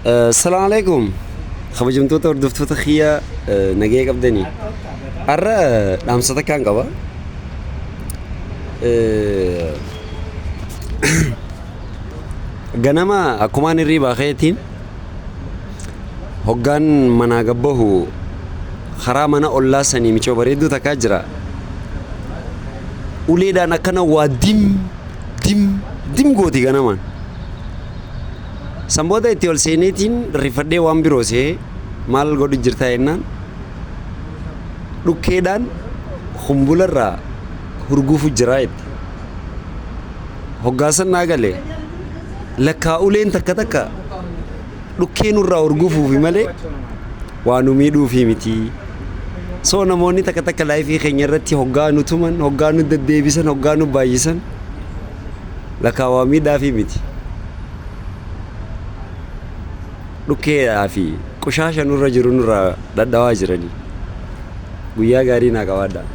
السلام عليكم. خبجمتوتا وردفتوتا خيا نجيك أبدني. أرى نامسة كان قبا. ganama akkumaan hirriibaa ka'eetiin hoggaan manaa gabbahu karaa mana ollaa sanii michoo bareedduu takkaa jira. Uleedhaan akkana waa dim gooti ganamaan. Sanboota itti ol seeneetiin rifadhee waan biroo see maal godhu jirtaa jennaan dhukkeedhaan humbularraa hurguufu jiraa itti. Hoggaasan naa galee lakkaa uleen takka dhukkeen irraa hurguufuufi malee waan miidhuufi miti. So namoonni takka laayifii keenya irratti hoggaa nu tuman, hoggaa nu deddeebisan, hoggaa nu baay'isan lakkaa waa miidhaafi miti. Dhukkeedhaa fi qushaasha nurra jiru nurraa dhadhawaa jiranii. Guyyaa gaarii naa qabaadhaa.